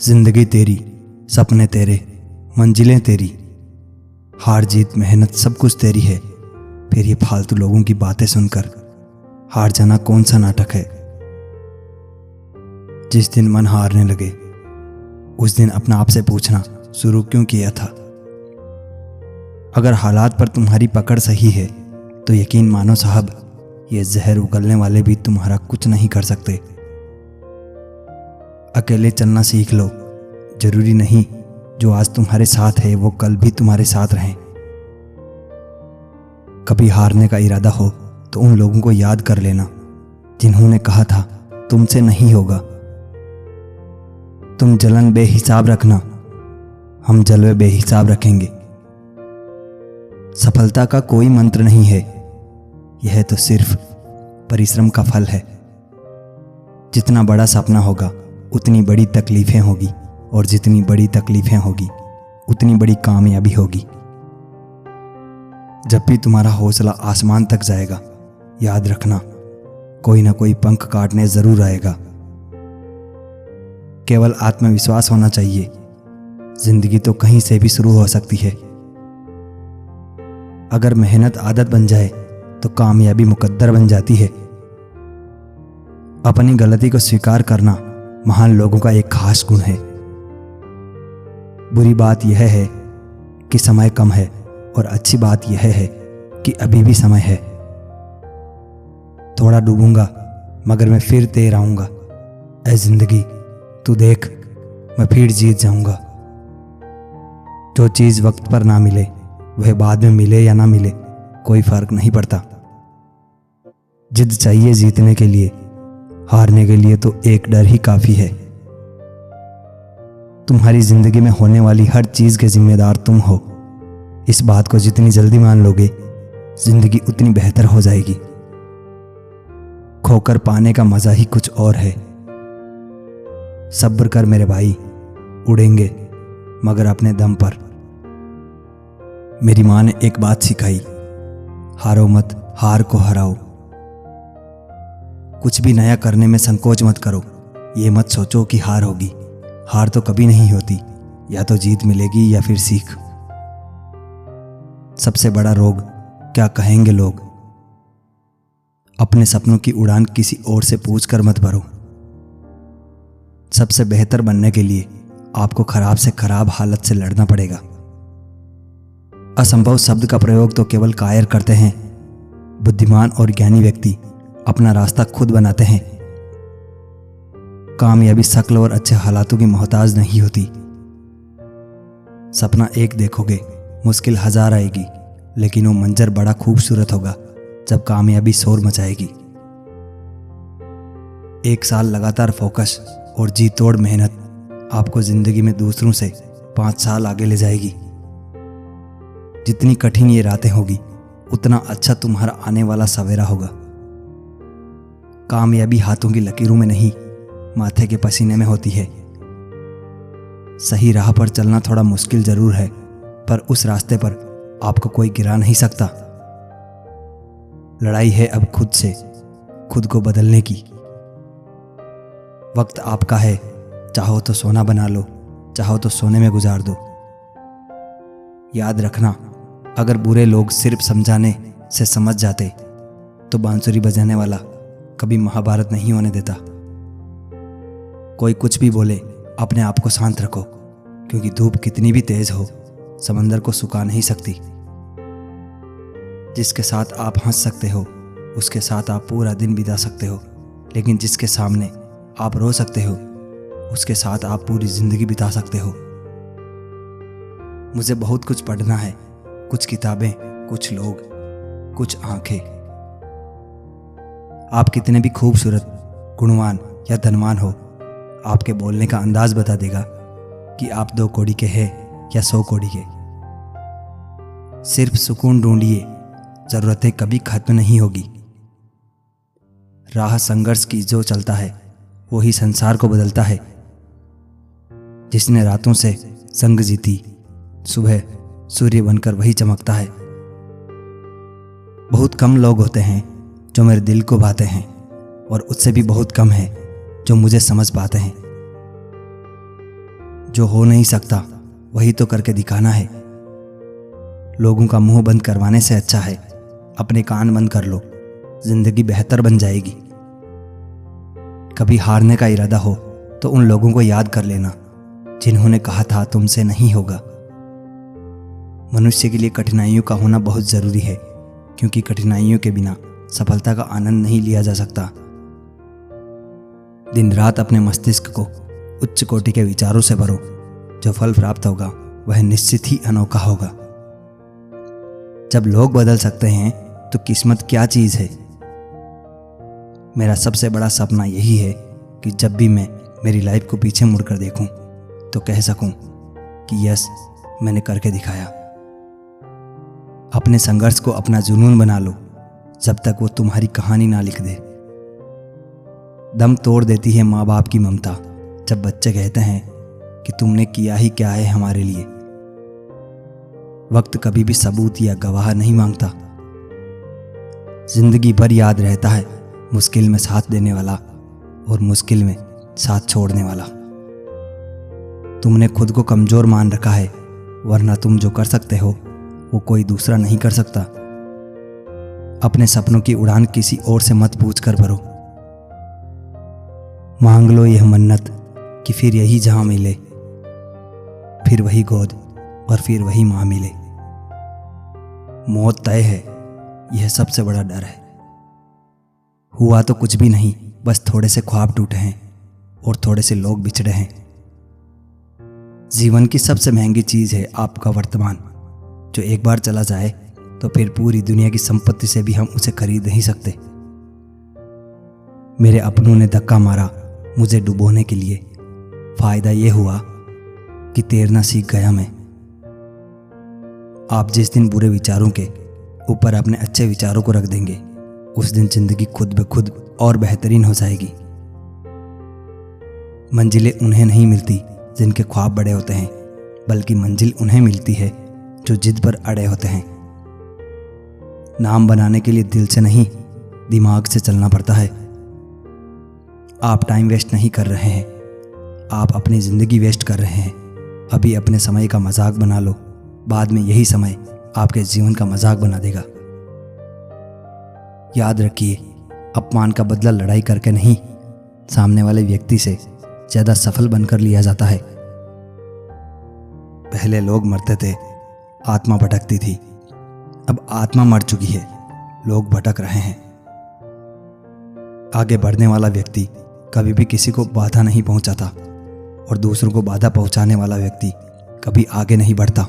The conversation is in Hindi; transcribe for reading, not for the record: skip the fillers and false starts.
जिंदगी तेरी, सपने तेरे, मंजिलें तेरी, हार जीत मेहनत सब कुछ तेरी है। फिर ये फालतू लोगों की बातें सुनकर हार जाना कौन सा नाटक है। जिस दिन मन हारने लगे उस दिन अपना आप से पूछना शुरू क्यों किया था। अगर हालात पर तुम्हारी पकड़ सही है तो यकीन मानो साहब, ये जहर उगलने वाले भी तुम्हारा कुछ नहीं कर सकते। अकेले चलना सीख लो, जरूरी नहीं जो आज तुम्हारे साथ है वो कल भी तुम्हारे साथ रहें। कभी हारने का इरादा हो तो उन लोगों को याद कर लेना जिन्होंने कहा था तुमसे नहीं होगा। तुम जलन बेहिसाब रखना, हम जलवे बेहिसाब रखेंगे। सफलता का कोई मंत्र नहीं है, यह तो सिर्फ परिश्रम का फल है। जितना बड़ा सपना होगा उतनी बड़ी तकलीफें होगी, और जितनी बड़ी तकलीफें होगी उतनी बड़ी कामयाबी होगी। जब भी तुम्हारा हौसला आसमान तक जाएगा, याद रखना कोई ना कोई पंख काटने जरूर आएगा। केवल आत्मविश्वास होना चाहिए, जिंदगी तो कहीं से भी शुरू हो सकती है। अगर मेहनत आदत बन जाए तो कामयाबी मुकद्दर बन जाती है। अपनी गलती को स्वीकार करना महान लोगों का एक खास गुण है। बुरी बात यह है कि समय कम है, और अच्छी बात यह है कि अभी भी समय है। थोड़ा डूबूंगा मगर मैं फिर तैर आऊंगा। ऐ जिंदगी तू देख, मैं फिर जीत जाऊंगा। जो चीज़ वक्त पर ना मिले वह बाद में मिले या ना मिले कोई फर्क नहीं पड़ता। जिद चाहिए जीतने के लिए, हारने के लिए तो एक डर ही काफी है। तुम्हारी जिंदगी में होने वाली हर चीज के जिम्मेदार तुम हो। इस बात को जितनी जल्दी मान लोगे जिंदगी उतनी बेहतर हो जाएगी। खोकर पाने का मजा ही कुछ और है। सब्र कर मेरे भाई, उड़ेंगे मगर अपने दम पर। मेरी माँ ने एक बात सिखाई, हारो मत, हार को हराओ। कुछ भी नया करने में संकोच मत करो। ये मत सोचो कि हार होगी, हार तो कभी नहीं होती। या तो जीत मिलेगी या फिर सीख। सबसे बड़ा रोग क्या कहेंगे लोग। अपने सपनों की उड़ान किसी और से पूछकर मत भरो। सबसे बेहतर बनने के लिए आपको खराब से खराब हालत से लड़ना पड़ेगा। असंभव शब्द का प्रयोग तो केवल कायर करते हैं। बुद्धिमान और ज्ञानी व्यक्ति अपना रास्ता खुद बनाते हैं। कामयाबी शक्ल और अच्छे हालातों की मोहताज नहीं होती। सपना एक देखोगे, मुश्किल हजार आएगी, लेकिन वो मंजर बड़ा खूबसूरत होगा जब कामयाबी शोर मचाएगी। 1 साल लगातार फोकस और जी तोड़ मेहनत आपको जिंदगी में दूसरों से 5 साल आगे ले जाएगी। जितनी कठिन ये रातें होगी उतना अच्छा तुम्हारा आने वाला सवेरा होगा। कामयाबी हाथों की लकीरों में नहीं, माथे के पसीने में होती है। सही राह पर चलना थोड़ा मुश्किल जरूर है, पर उस रास्ते पर आपको कोई गिरा नहीं सकता। लड़ाई है अब खुद से, खुद को बदलने की। वक्त आपका है, चाहो तो सोना बना लो, चाहो तो सोने में गुजार दो। याद रखना, अगर बुरे लोग सिर्फ समझाने से समझ जाते तो बांसुरी बजाने वाला कभी महाभारत नहीं होने देता। कोई कुछ भी बोले, अपने आप को शांत रखो, क्योंकि धूप कितनी भी तेज हो समंदर को सुखा नहीं सकती। जिसके साथ आप हंस सकते हो उसके साथ आप पूरा दिन बिता सकते हो, लेकिन जिसके सामने आप रो सकते हो उसके साथ आप पूरी जिंदगी बिता सकते हो। मुझे बहुत कुछ पढ़ना है, कुछ किताबें, कुछ लोग, कुछ आंखें। आप कितने भी खूबसूरत, गुणवान या धनवान हो, आपके बोलने का अंदाज बता देगा कि आप 2 कौड़ी के हैं या 100 कौड़ी के। सिर्फ सुकून ढूंढिए, जरूरतें कभी खत्म नहीं होगी। राह संघर्ष की जो चलता है वही संसार को बदलता है। जिसने रातों से संग जीती, सुबह सूर्य बनकर वही चमकता है। बहुत कम लोग होते हैं जो मेरे दिल को भाते हैं, और उससे भी बहुत कम है जो मुझे समझ पाते हैं। जो हो नहीं सकता वही तो करके दिखाना है। लोगों का मुंह बंद करवाने से अच्छा है अपने कान बंद कर लो, जिंदगी बेहतर बन जाएगी। कभी हारने का इरादा हो तो उन लोगों को याद कर लेना जिन्होंने कहा था तुमसे नहीं होगा। मनुष्य के लिए कठिनाइयों का होना बहुत ज़रूरी है, क्योंकि कठिनाइयों के बिना सफलता का आनंद नहीं लिया जा सकता। दिन रात अपने मस्तिष्क को उच्च कोटि के विचारों से भरो, जो फल प्राप्त होगा वह निश्चित ही अनोखा होगा। जब लोग बदल सकते हैं तो किस्मत क्या चीज़ है। मेरा सबसे बड़ा सपना यही है कि जब भी मैं मेरी लाइफ को पीछे मुड़कर देखूं तो कह सकूं कि यस, मैंने करके दिखाया। अपने संघर्ष को अपना जुनून बना लो जब तक वो तुम्हारी कहानी ना लिख दे। दम तोड़ देती है माँ बाप की ममता जब बच्चे कहते हैं कि तुमने किया ही क्या है हमारे लिए। वक्त कभी भी सबूत या गवाह नहीं मांगता। जिंदगी भर याद रहता है मुश्किल में साथ देने वाला और मुश्किल में साथ छोड़ने वाला। तुमने खुद को कमजोर मान रखा है, वरना तुम जो कर सकते हो वो कोई दूसरा नहीं कर सकता। अपने सपनों की उड़ान किसी और से मत पूछ कर भरो। मांग लो यह मन्नत कि फिर यही जहां मिले, फिर वही गोद और फिर वही मां मिले। मौत तय है, यह सबसे बड़ा डर है। हुआ तो कुछ भी नहीं, बस थोड़े से ख्वाब टूटे हैं और थोड़े से लोग बिछड़े हैं। जीवन की सबसे महंगी चीज है आपका वर्तमान, जो एक बार चला जाए तो फिर पूरी दुनिया की संपत्ति से भी हम उसे खरीद नहीं सकते। मेरे अपनों ने धक्का मारा मुझे डुबोने के लिए, फायदा यह हुआ कि तैरना सीख गया मैं। आप जिस दिन बुरे विचारों के ऊपर अपने अच्छे विचारों को रख देंगे, उस दिन जिंदगी खुद ब खुद और बेहतरीन हो जाएगी। मंजिलें उन्हें नहीं मिलती जिनके ख्वाब बड़े होते हैं, बल्कि मंजिल उन्हें मिलती है जो जिद पर अड़े होते हैं। नाम बनाने के लिए दिल से नहीं, दिमाग से चलना पड़ता है। आप टाइम वेस्ट नहीं कर रहे हैं, आप अपनी ज़िंदगी वेस्ट कर रहे हैं। अभी अपने समय का मजाक बना लो, बाद में यही समय आपके जीवन का मजाक बना देगा। याद रखिए, अपमान का बदला लड़ाई करके नहीं, सामने वाले व्यक्ति से ज़्यादा सफल बनकर लिया जाता है। पहले लोग मरते थे, आत्मा भटकती थी। अब आत्मा मर चुकी है, लोग भटक रहे हैं। आगे बढ़ने वाला व्यक्ति कभी भी किसी को बाधा नहीं पहुंचाता, और दूसरों को बाधा पहुंचाने वाला व्यक्ति कभी आगे नहीं बढ़ता।